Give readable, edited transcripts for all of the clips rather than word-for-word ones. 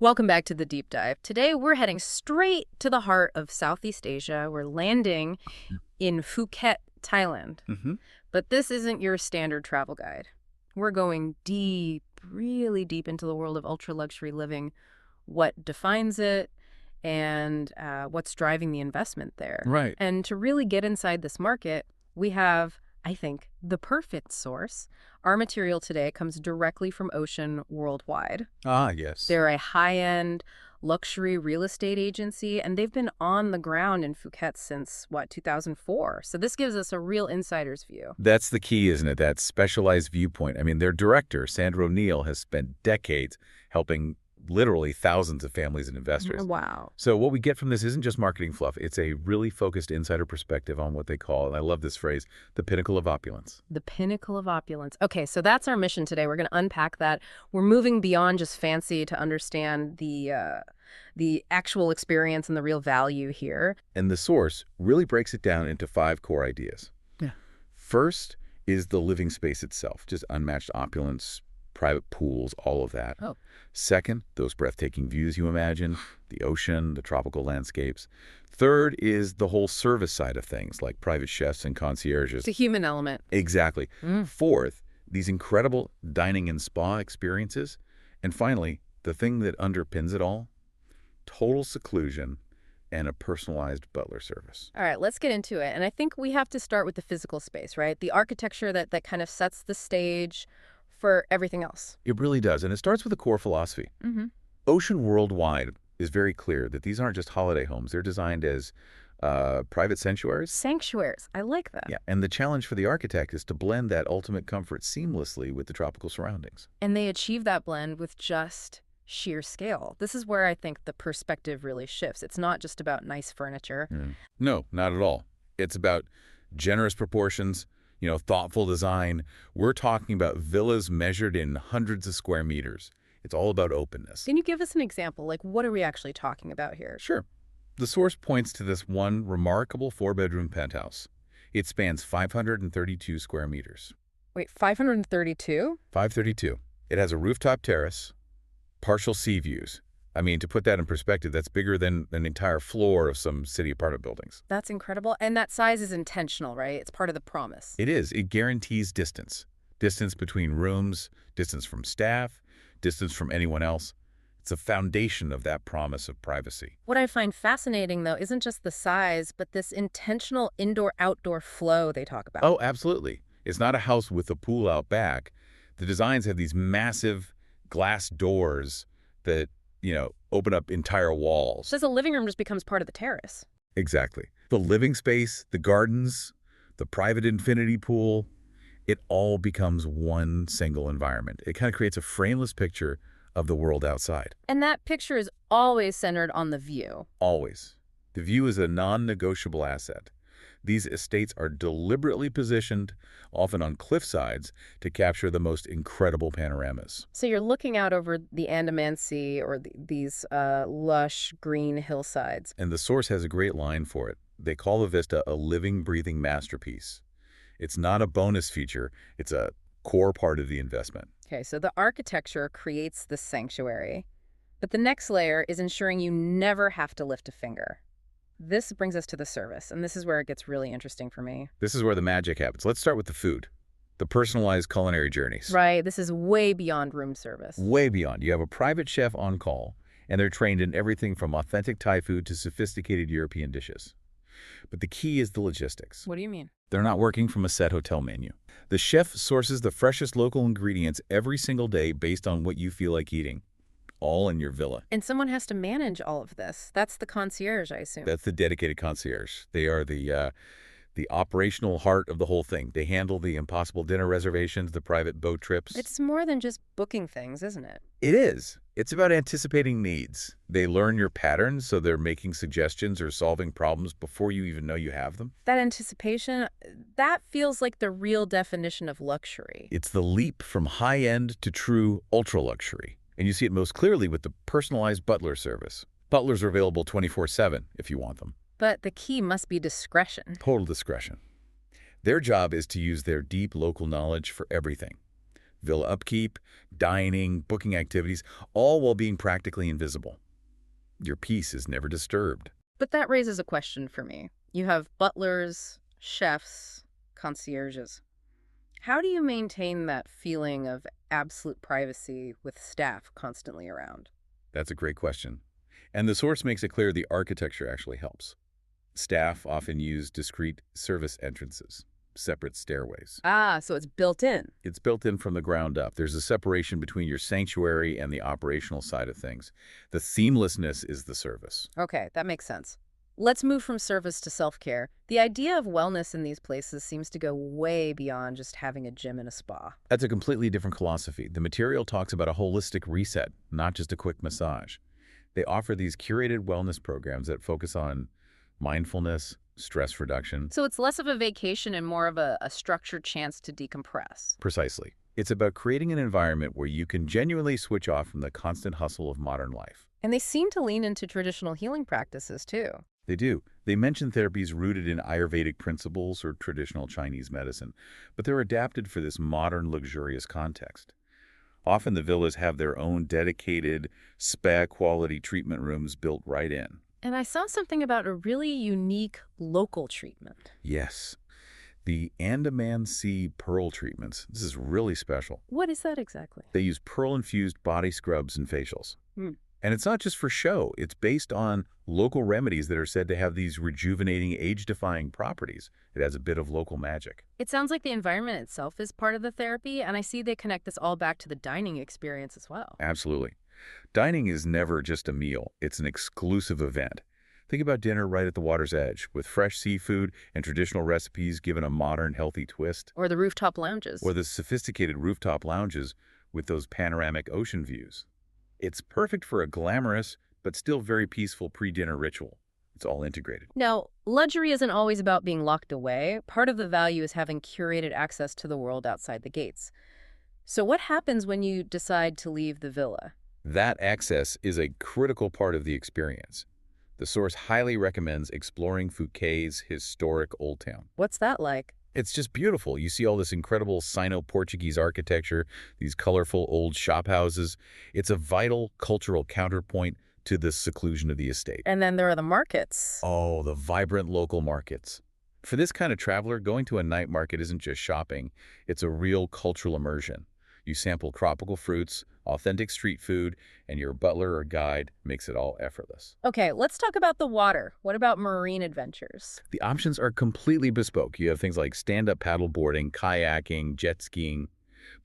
Welcome back to the deep dive. Today we're heading straight to the heart of Southeast Asia. We're landing in Phuket, Thailand. hmm But this isn't your standard travel guide. We're going deep, really deep into the world of ultra-luxury living, what defines it, and what's driving the investment there. Right. And to really get inside this market, we have, I think, the perfect source. Our material today comes directly from Ocean Worldwide. Ah, yes. They're a high-end luxury real estate agency, and they've been on the ground in Phuket since, 2004. So this gives us a real insider's view. That's the key, isn't it? That specialized viewpoint. I mean, their director, Sandro Neal, has spent decades helping literally thousands of families and investors. Wow. So what we get from this isn't just marketing fluff. It's a really focused insider perspective on what they call, and I love this phrase, the pinnacle of opulence. The pinnacle of opulence. Okay, so that's our mission today. We're going to unpack that. We're moving beyond just fancy to understand the actual experience and the real value here. And the source really breaks it down into 5 core ideas. Yeah. First is the living space itself, just unmatched opulence, private pools, all of that. Oh. Second, those breathtaking views you imagine, the ocean, the tropical landscapes. Third is the whole service side of things, like private chefs and concierges. It's a human element. Exactly. Fourth, these incredible dining and spa experiences. And finally, the thing that underpins it all, total seclusion and a personalized butler service. All right, let's get into it. And I think we have to start with the physical space, right? The architecture that kind of sets the stage for everything else. It really does, and it starts with a core philosophy. Ocean Worldwide is very clear that these aren't just holiday homes. They're designed as private sanctuaries. Sanctuaries. I like that. Yeah, and the challenge for the architect is to blend that ultimate comfort seamlessly with the tropical surroundings. And they achieve that blend with just sheer scale. This is where I think the perspective really shifts. It's not just about nice furniture. No, not at all. It's about generous proportions, thoughtful design. We're talking about villas measured in hundreds of square meters. It's all about openness. Can you give us an example? Like, what are we actually talking about here? Sure. The source points to this one remarkable 4-bedroom penthouse. It spans 532 square meters. Wait, 532? 532. It has a rooftop terrace, partial sea views. I mean, to put that in perspective, that's bigger than an entire floor of some city apartment buildings. That's incredible. And that size is intentional, right? It's part of the promise. It is. It guarantees distance. Distance between rooms, distance from staff, distance from anyone else. It's a foundation of that promise of privacy. What I find fascinating, though, isn't just the size, but this intentional indoor-outdoor flow they talk about. Oh, absolutely. It's not a house with a pool out back. The designs have these massive glass doors that open up entire walls. So the living room just becomes part of the terrace. Exactly. The living space, the gardens, the private infinity pool, it all becomes one single environment. It kind of creates a frameless picture of the world outside. And that picture is always centered on the view. Always. The view is a non-negotiable asset. These estates are deliberately positioned, often on cliff sides, to capture the most incredible panoramas. So you're looking out over the Andaman Sea or these lush green hillsides. And the source has a great line for it. They call the vista a living, breathing masterpiece. It's not a bonus feature. It's a core part of the investment. Okay, so the architecture creates the sanctuary. But the next layer is ensuring you never have to lift a finger. This brings us to the service, and this is where it gets really interesting for me. This is where the magic happens. Let's start with the food. The personalized culinary journeys. Right, this is way beyond room service. Way beyond. You have a private chef on call, and they're trained in everything from authentic Thai food to sophisticated European dishes. But the key is the logistics. What do you mean? They're not working from a set hotel menu. The chef sources the freshest local ingredients every single day based on what you feel like eating, all in your villa. And someone has to manage all of this. That's the concierge, I assume. That's the dedicated concierge. They are the operational heart of the whole thing. They handle the impossible dinner reservations, the private boat trips. It's more than just booking things, isn't it? It is. It's about anticipating needs. They learn your patterns, so they're making suggestions or solving problems before you even know you have them. That anticipation, that feels like the real definition of luxury. It's the leap from high-end to true ultra-luxury. And you see it most clearly with the personalized butler service. Butlers are available 24/7 if you want them. But the key must be discretion. Total discretion. Their job is to use their deep local knowledge for everything. villa upkeep, dining, booking activities, all while being practically invisible. Your peace is never disturbed. But that raises a question for me. You have butlers, chefs, concierges. How do you maintain that feeling of absolute privacy with staff constantly around? That's a great question. And the source makes it clear the architecture actually helps. Staff often use discrete service entrances, separate stairways. Ah, so it's built in. It's built in from the ground up. There's a separation between your sanctuary and the operational side of things. The seamlessness is the service. Okay, that makes sense. Let's move from service to self-care. The idea of wellness in these places seems to go way beyond just having a gym and a spa. That's a completely different philosophy. The material talks about a holistic reset, not just a quick massage. They offer these curated wellness programs that focus on mindfulness, stress reduction. So it's less of a vacation and more of a structured chance to decompress. Precisely. It's about creating an environment where you can genuinely switch off from the constant hustle of modern life. And they seem to lean into traditional healing practices, too. They do. They mention therapies rooted in Ayurvedic principles or traditional Chinese medicine, but they're adapted for this modern, luxurious context. Often the villas have their own dedicated spa-quality treatment rooms built right in. And I saw something about a really unique local treatment. Yes, the Andaman Sea pearl treatments. This is really special. What is that exactly? They use pearl-infused body scrubs and facials. Hmm. And it's not just for show. It's based on local remedies that are said to have these rejuvenating, age-defying properties. It has a bit of local magic. It sounds like the environment itself is part of the therapy, and I see they connect this all back to the dining experience as well. Absolutely. Dining is never just a meal. It's an exclusive event. Think about dinner right at the water's edge, with fresh seafood and traditional recipes given a modern, healthy twist. Or the rooftop lounges. Or the sophisticated rooftop lounges with those panoramic ocean views. It's perfect for a glamorous, but still very peaceful pre-dinner ritual. It's all integrated. Now, luxury isn't always about being locked away. Part of the value is having curated access to the world outside the gates. So what happens when you decide to leave the villa? That access is a critical part of the experience. The source highly recommends exploring Phuket's historic Old Town. What's that like? It's just beautiful. You see all this incredible Sino-Portuguese architecture, these colorful old shop houses. It's a vital cultural counterpoint to the seclusion of the estate. And then there are the markets. Oh, the vibrant local markets. For this kind of traveler, going to a night market isn't just shopping. It's a real cultural immersion. You sample tropical fruits, authentic street food, and your butler or guide makes it all effortless. Okay, let's talk about the water. What about marine adventures? The options are completely bespoke. You have things like stand-up paddle boarding, kayaking, jet skiing.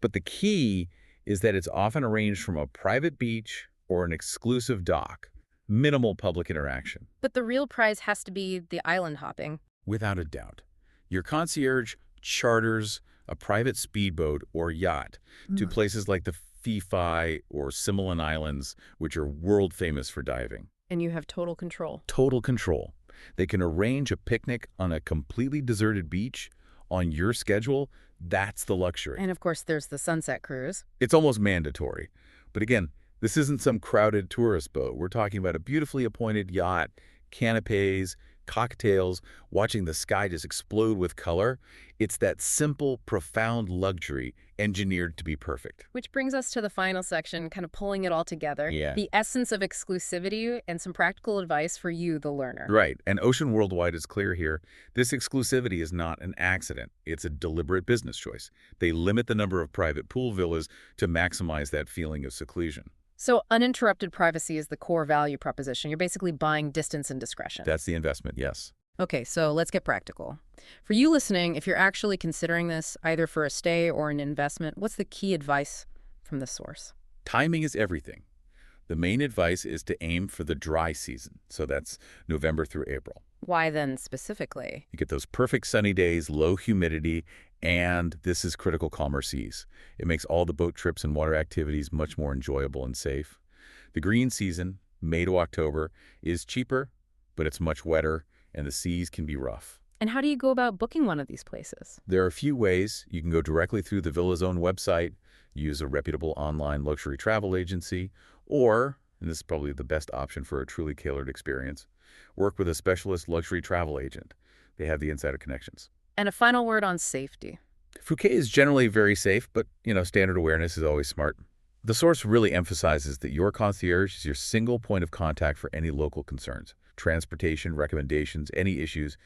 But the key is that it's often arranged from a private beach or an exclusive dock. Minimal public interaction. But the real prize has to be the island hopping. Without a doubt. Your concierge charters a private speedboat or yacht to places like the Phi or Simoleon Islands, which are world famous for diving. And you have total control. Total control. They can arrange a picnic on a completely deserted beach on your schedule. That's the luxury. And of course, there's the sunset cruise. It's almost mandatory. But again, this isn't some crowded tourist boat. We're talking about a beautifully appointed yacht, canapes, cocktails, watching the sky just explode with color. It's that simple, profound luxury engineered to be perfect. Which brings us to the final section, kind of pulling it all together. Yeah. The essence of exclusivity and some practical advice for you, the learner. Right. And Ocean Worldwide is clear here. This exclusivity is not an accident. It's a deliberate business choice. They limit the number of private pool villas to maximize that feeling of seclusion. So uninterrupted privacy is the core value proposition. You're basically buying distance and discretion. That's the investment, yes. Okay, so let's get practical. For you listening, if you're actually considering this, either for a stay or an investment, what's the key advice from the source? Timing is everything. The main advice is to aim for the dry season. So that's November through April. Why then specifically? You get those perfect sunny days, low humidity, and this is critical calmer seas. It makes all the boat trips and water activities much more enjoyable and safe. The green season, May to October, is cheaper, but it's much wetter, and the seas can be rough. And how do you go about booking one of these places? There are a few ways. You can go directly through the villa's own website, use a reputable online luxury travel agency, or, and this is probably the best option for a truly tailored experience, work with a specialist luxury travel agent. They have the insider connections. And a final word on safety. Phuket is generally very safe, but, standard awareness is always smart. The source really emphasizes that your concierge is your single point of contact for any local concerns. Transportation, recommendations, any issues,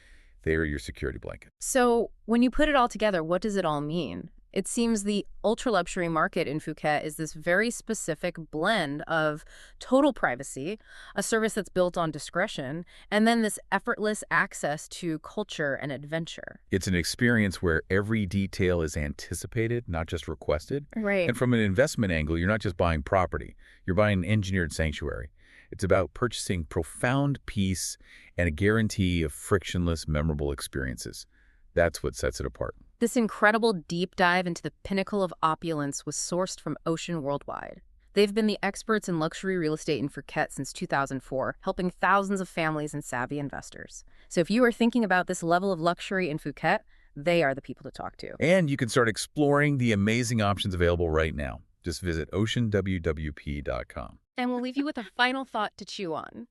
they are your security blanket. So, when you put it all together, what does it all mean? It seems the ultra luxury market in Phuket is this very specific blend of total privacy, a service that's built on discretion, and then this effortless access to culture and adventure. It's an experience where every detail is anticipated, not just requested. Right. And from an investment angle, you're not just buying property, you're buying an engineered sanctuary. It's about purchasing profound peace and a guarantee of frictionless, memorable experiences. That's what sets it apart. This incredible deep dive into the pinnacle of opulence was sourced from Ocean Worldwide. They've been the experts in luxury real estate in Phuket since 2004, helping thousands of families and savvy investors. So if you are thinking about this level of luxury in Phuket, they are the people to talk to. And you can start exploring the amazing options available right now. Just visit oceanwwp.com. And we'll leave you with a final thought to chew on.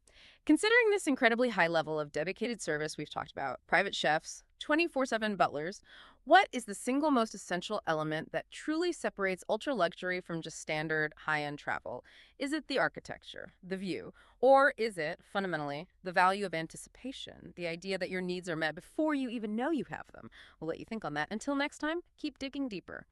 Considering this incredibly high level of dedicated service we've talked about, private chefs, 24/7 butlers, what is the single most essential element that truly separates ultra luxury from just standard high-end travel? Is it the architecture, the view, or is it, fundamentally, the value of anticipation, the idea that your needs are met before you even know you have them? We'll let you think on that. Until next time, keep digging deeper.